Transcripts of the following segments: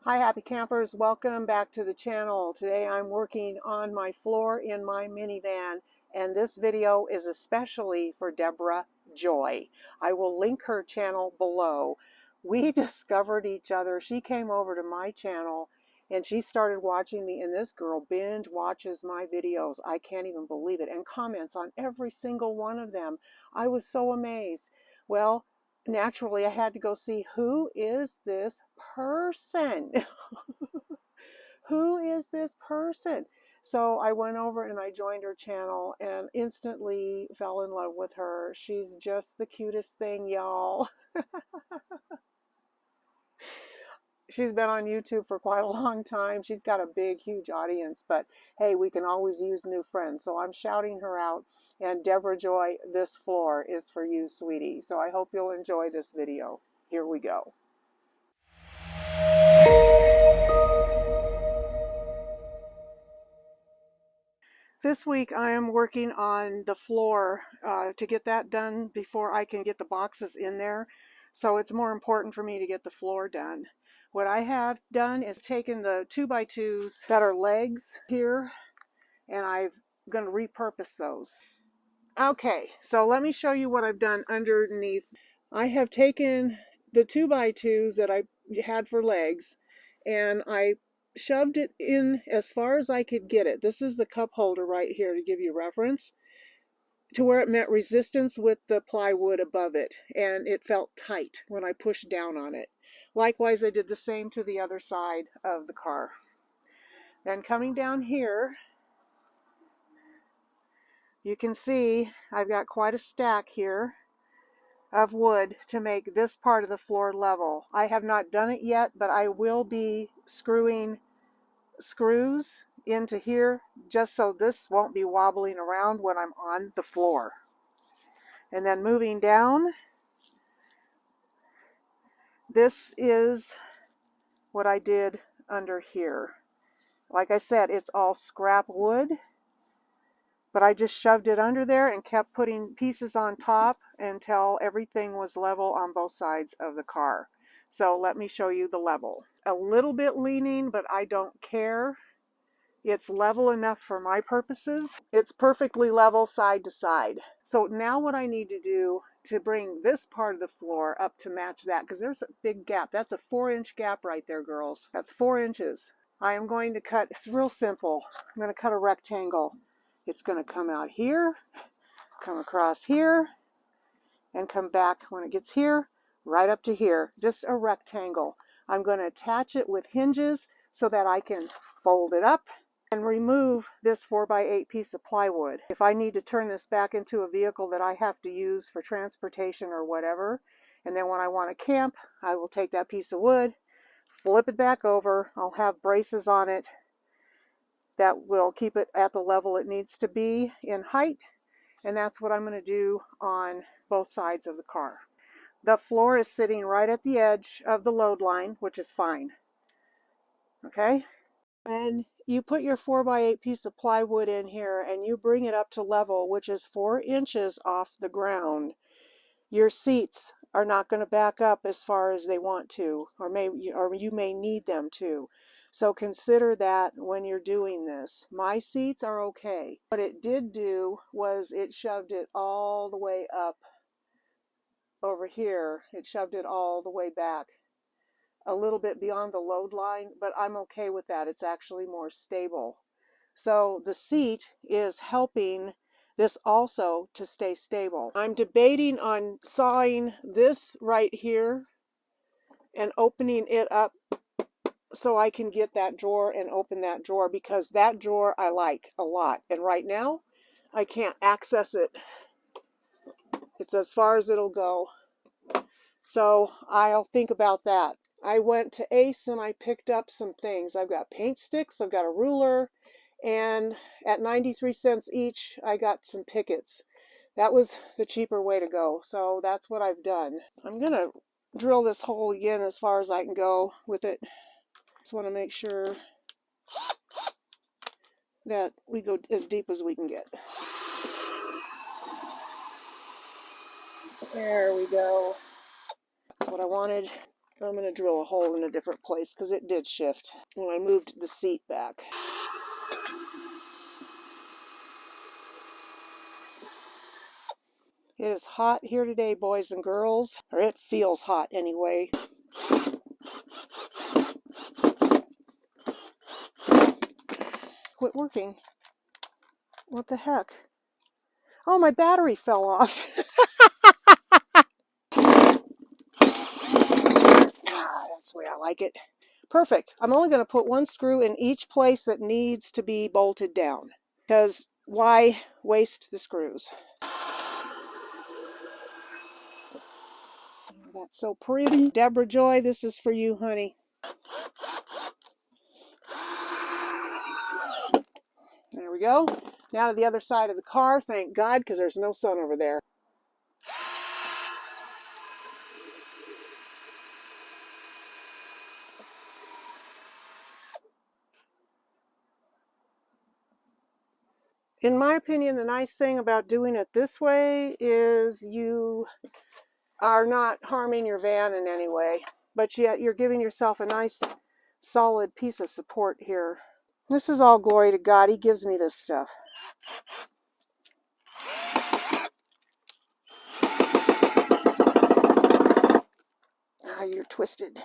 Hi happy campers, welcome back to the channel. Today I'm working on my floor in my minivan, and this video is especially for DebraJoy. I will link her channel below. We discovered each other. She came over to my channel and she started watching me, and this girl binge watches my videos. I can't even believe it, and comments on every single one of them. I was so amazed. Well, naturally, I had to go see, who is this person? Who is this person? So I went over and I joined her channel and instantly fell in love with her. She's just the cutest thing, y'all. She's been on YouTube for quite a long time. She's got a big, huge audience, but hey, we can always use new friends. So I'm shouting her out. And DebraJoy, this floor is for you, sweetie. So I hope you'll enjoy this video. Here we go. This week I am working on the floor to get that done before I can get the boxes in there. So it's more important for me to get the floor done. What I have done is taken the 2x2s that are legs here, and I'm going to repurpose those. Okay, so let me show you what I've done underneath. I have taken the 2x2s that I had for legs, and I shoved it in as far as I could get it. This is the cup holder right here to give you reference to where it met resistance with the plywood above it, and it felt tight when I pushed down on it. Likewise, I did the same to the other side of the car. Then coming down here, you can see I've got quite a stack here of wood to make this part of the floor level. I have not done it yet, but I will be screwing screws into here just so this won't be wobbling around when I'm on the floor. And then moving down, this is what I did under here. Like I said, it's all scrap wood, but I just shoved it under there and kept putting pieces on top until everything was level on both sides of the car. So let me show you the level. A little bit leaning, but I don't care. It's level enough for my purposes. It's perfectly level side to side. So now what I need to do to bring this part of the floor up to match that, because there's a big gap. That's a 4-inch gap right there, girls. That's 4 inches. I am going to cut, it's real simple. I'm going to cut a rectangle. It's going to come out here, come across here, and come back when it gets here, right up to here. Just a rectangle. I'm going to attach it with hinges so that I can fold it up and remove this 4x8 piece of plywood. If I need to turn this back into a vehicle that I have to use for transportation or whatever, and then when I want to camp, I will take that piece of wood, flip it back over. I'll have braces on it that will keep it at the level it needs to be in height, and that's what I'm going to do on both sides of the car. The floor is sitting right at the edge of the load line, which is fine. Okay? And you put your 4x8 piece of plywood in here and you bring it up to level, which is 4 inches off the ground. Your seats are not going to back up as far as they want to, or you may need them to. So consider that when you're doing this. My seats are okay. What it did do was it shoved it all the way up over here. It shoved it all the way back a little bit beyond the load line, but I'm okay with that. It's actually more stable. So the seat is helping this also to stay stable. I'm debating on sawing this right here and opening it up so I can get that drawer and open that drawer, because that drawer I like a lot. And right now I can't access it. It's as far as it'll go. So I'll think about that. I went to Ace and I picked up some things. I've got paint sticks, I've got a ruler, and at 93 cents each, I got some pickets. That was the cheaper way to go, so that's what I've done. I'm going to drill this hole again as far as I can go with it. Just want to make sure that we go as deep as we can get. There we go. That's what I wanted. I'm going to drill a hole in a different place because it did shift when I moved the seat back. It is hot here today, boys and girls, or it feels hot anyway. Quit working. What the heck? Oh, my battery fell off. That's the way I like it. Perfect. I'm only going to put one screw in each place that needs to be bolted down, because why waste the screws? Oh, that's so pretty. DebraJoy, this is for you, honey. There we go. Now to the other side of the car, thank God, because there's no sun over there. In my opinion, the nice thing about doing it this way is you are not harming your van in any way, but yet you're giving yourself a nice solid piece of support here. This is all glory to God. He gives me this stuff. Ah, you're twisted.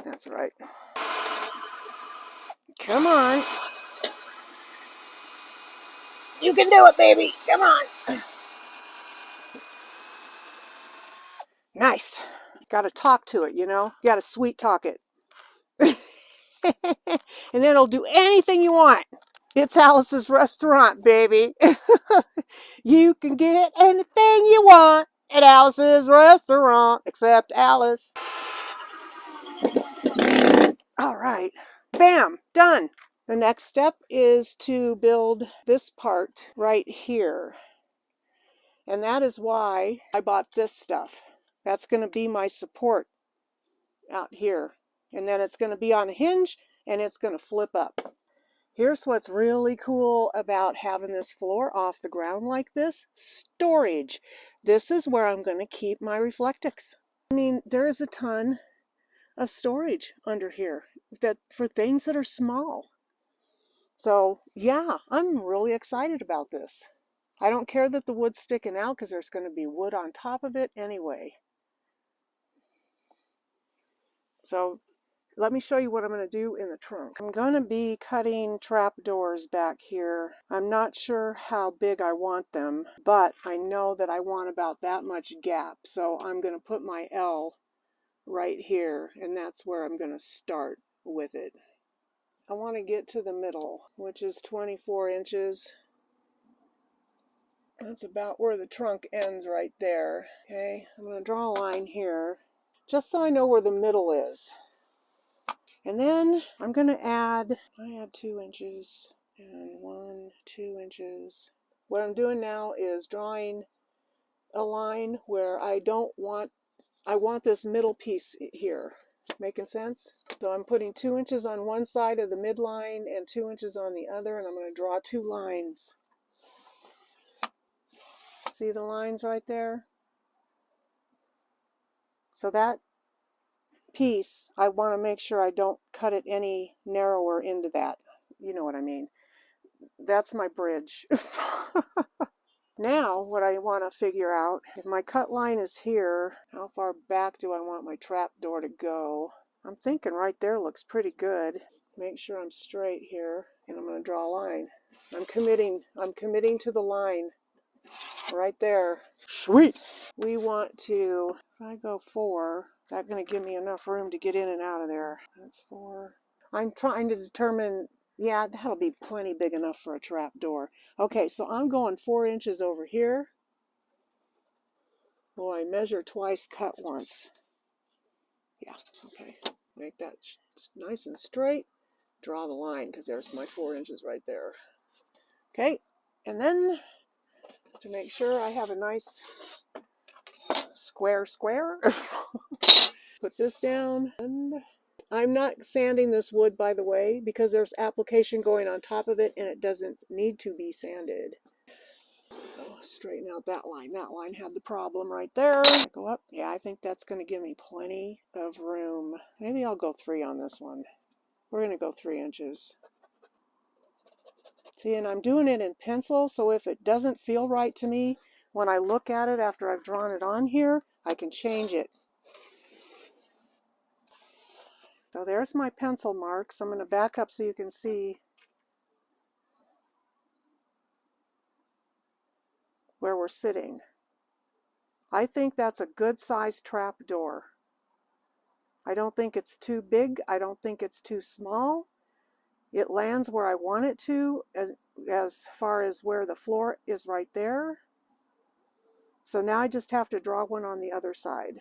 That's right. Come on. You can do it, baby. Come on. Nice. Got to talk to it, you know. You got to sweet talk it. And then it'll do anything you want. It's Alice's restaurant, baby. You can get anything you want at Alice's restaurant, except Alice. All right. Bam, done. The next step is to build this part right here. And that is why I bought this stuff. That's going to be my support out here. And then it's going to be on a hinge and it's going to flip up. Here's what's really cool about having this floor off the ground like this. Storage. This is where I'm going to keep my Reflectix. I mean, there is a ton of storage under here that for things that are small. So yeah, I'm really excited about this. I don't care that the wood's sticking out because there's going to be wood on top of it anyway. So let me show you what I'm going to do in the trunk. I'm going to be cutting trap doors back here. I'm not sure how big I want them, but I know that I want about that much gap. So I'm going to put my L right here, and that's where I'm going to start with it. I want to get to the middle, which is 24 inches. That's about where the trunk ends right there. Okay, I'm going to draw a line here, just so I know where the middle is. And then I'm going to add 2 inches and 2 inches. What I'm doing now is drawing a line where I want this middle piece here. Making sense? So I'm putting 2 inches on one side of the midline and 2 inches on the other, and I'm going to draw 2 lines. See the lines right there? So that piece, I want to make sure I don't cut it any narrower into that. You know what I mean. That's my bridge. Now, what I want to figure out, if my cut line is here, how far back do I want my trap door to go? I'm thinking right there looks pretty good. Make sure I'm straight here, and I'm going to draw a line. I'm committing to the line right there. Sweet. We want to, if I go 4, is that going to give me enough room to get in and out of there? That's 4. I'm trying to determine, yeah, that'll be plenty big enough for a trap door. Okay, so I'm going 4 inches over here. Well, I measure twice, cut once. Yeah, okay. Make that nice and straight. Draw the line, because there's my 4 inches right there. Okay, and then to make sure I have a nice square, put this down. And I'm not sanding this wood, by the way, because there's application going on top of it and it doesn't need to be sanded. Oh, straighten out that line. That line had the problem right there. Go up. Yeah, I think that's going to give me plenty of room. Maybe I'll go 3 on this one. We're going to go 3 inches. See, and I'm doing it in pencil, so if it doesn't feel right to me, when I look at it after I've drawn it on here, I can change it. So there's my pencil marks. I'm going to back up so you can see where we're sitting. I think that's a good sized trap door. I don't think it's too big. I don't think it's too small. It lands where I want it to, as far as where the floor is right there. So now I just have to draw one on the other side.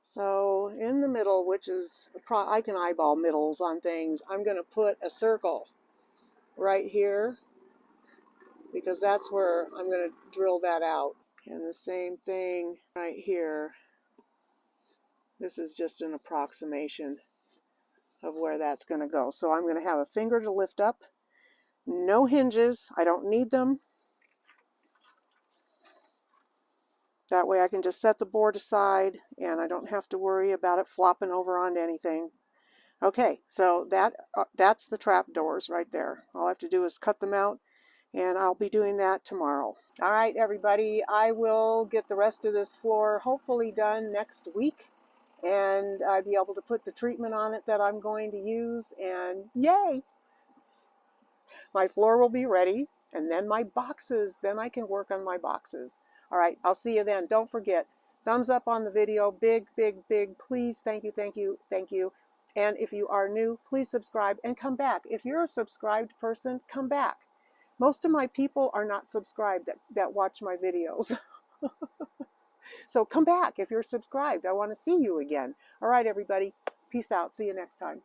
So in the middle, which is, I can eyeball middles on things, I'm going to put a circle right here because that's where I'm going to drill that out. And the same thing right here. This is just an approximation of where that's going to go. So I'm going to have a finger to lift up. No hinges. I don't need them. That way I can just set the board aside and I don't have to worry about it flopping over onto anything. Okay, so that's the trap doors right there. All I have to do is cut them out, and I'll be doing that tomorrow. All right, everybody, I will get the rest of this floor hopefully done next week, and I'll be able to put the treatment on it that I'm going to use, and yay! My floor will be ready, and then my boxes, then I can work on my boxes. All right, I'll see you then. Don't forget, thumbs up on the video, big, big, big, please. Thank you, thank you, thank you. And if you are new, please subscribe and come back. If you're a subscribed person, come back. Most of my people are not subscribed that watch my videos. So come back if you're subscribed. I want to see you again. All right, everybody. Peace out. See you next time.